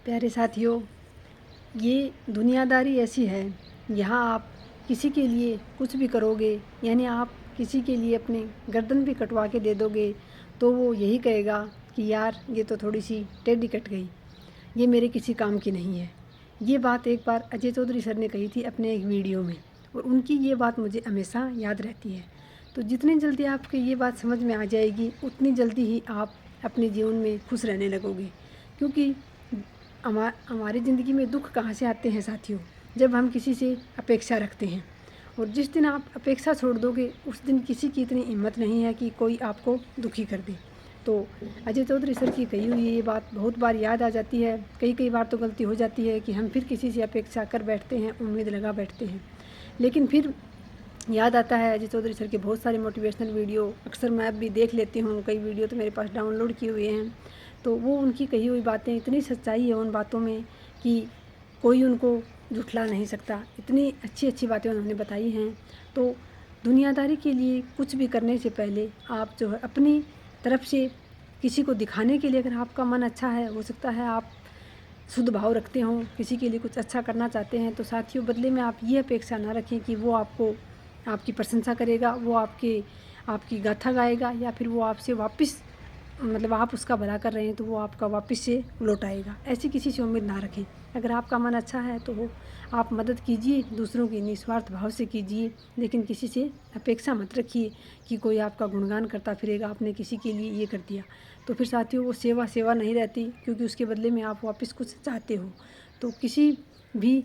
प्यारे साथियों, ये दुनियादारी ऐसी है, यहाँ आप किसी के लिए कुछ भी करोगे, यानी आप किसी के लिए अपनी गर्दन भी कटवा के दे दोगे तो वो यही कहेगा कि यार ये तो थोड़ी सी टेढ़ी कट गई, ये मेरे किसी काम की नहीं है। ये बात एक बार अजय चौधरी सर ने कही थी अपने एक वीडियो में, और उनकी ये बात मुझे हमेशा याद रहती है। तो जितनी जल्दी आपको ये बात समझ में आ जाएगी, उतनी जल्दी ही आप अपने जीवन में खुश रहने लगोगे। क्योंकि हमारी ज़िंदगी में दुख कहाँ से आते हैं साथियों? जब हम किसी से अपेक्षा रखते हैं, और जिस दिन आप अपेक्षा छोड़ दोगे उस दिन किसी की इतनी हिम्मत नहीं है कि कोई आपको दुखी कर दे। तो अजय चौधरी सर की कही हुई ये बात बहुत बार याद आ जाती है। कई बार तो गलती हो जाती है कि हम फिर किसी से अपेक्षा कर बैठते हैं, उम्मीद लगा बैठते हैं, लेकिन फिर याद आता है अजय चौधरी सर के बहुत सारे मोटिवेशनल वीडियो। अक्सर मैं अब भी देख लेती हूँ, कई वीडियो तो मेरे पास डाउनलोड किए हुए हैं। तो वो उनकी कही हुई बातें, इतनी सच्चाई है उन बातों में कि कोई उनको झुठला नहीं सकता। इतनी अच्छी अच्छी बातें उन्होंने बताई हैं। तो दुनियादारी के लिए कुछ भी करने से पहले आप जो है अपनी तरफ से किसी को दिखाने के लिए, अगर आपका मन अच्छा है, हो सकता है आप शुद्ध भाव रखते हों, किसी के लिए कुछ अच्छा करना चाहते हैं, तो साथियों बदले में आप ये अपेक्षा ना रखें कि वो आपको आपकी प्रशंसा करेगा, वो आपकी गाथा गाएगा, या फिर वो आपसे वापस मतलब आप उसका भला कर रहे हैं तो वो आपका वापस से लौटाएगा। ऐसी किसी से उम्मीद ना रखें। अगर आपका मन अच्छा है तो वो आप मदद कीजिए, दूसरों की निस्वार्थ भाव से कीजिए, लेकिन किसी से अपेक्षा मत रखिए कि कोई आपका गुणगान करता फिरेगा, आपने किसी के लिए ये कर दिया। तो फिर साथियों वो सेवा नहीं रहती, क्योंकि उसके बदले में आप वापस कुछ चाहते हो। तो किसी भी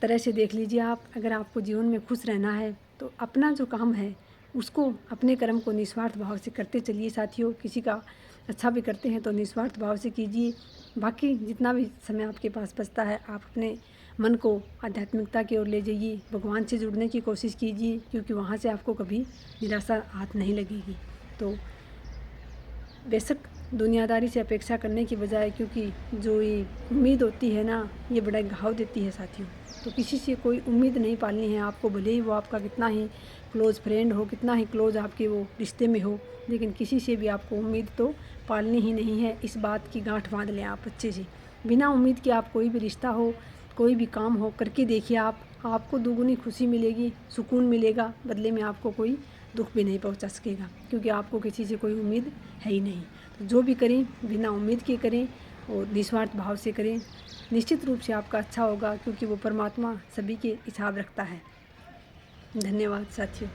तरह से देख लीजिए आप, अगर आपको जीवन में खुश रहना है तो अपना जो काम है उसको, अपने कर्म को निस्वार्थ भाव से करते चलिए साथियों। किसी का अच्छा भी करते हैं तो निस्वार्थ भाव से कीजिए। बाकी जितना भी समय आपके पास बचता है, आप अपने मन को आध्यात्मिकता की ओर ले जाइए, भगवान से जुड़ने की कोशिश कीजिए, क्योंकि वहाँ से आपको कभी निराशा हाथ नहीं लगेगी। तो बेशक दुनियादारी से अपेक्षा करने की बजाय, क्योंकि जो ये उम्मीद होती है ना, ये बड़ा घाव देती है साथियों। तो किसी से कोई उम्मीद नहीं पालनी है आपको, भले ही वो आपका कितना ही क्लोज़ फ्रेंड हो, कितना ही क्लोज़ आपके वो रिश्ते में हो, लेकिन किसी से भी आपको उम्मीद तो पालनी ही नहीं है। इस बात की गांठ बांध लें आप अच्छे से। बिना उम्मीद के आप कोई भी रिश्ता हो, कोई भी काम हो, करके देखिए आपको दुगुनी खुशी मिलेगी, सुकून मिलेगा, बदले में आपको कोई दुख भी नहीं पहुंचा सकेगा, क्योंकि आपको किसी से कोई उम्मीद है ही नहीं। तो जो भी करें बिना उम्मीद के करें और निस्वार्थ भाव से करें, निश्चित रूप से आपका अच्छा होगा, क्योंकि वो परमात्मा सभी के हिसाब रखता है। धन्यवाद साथियों।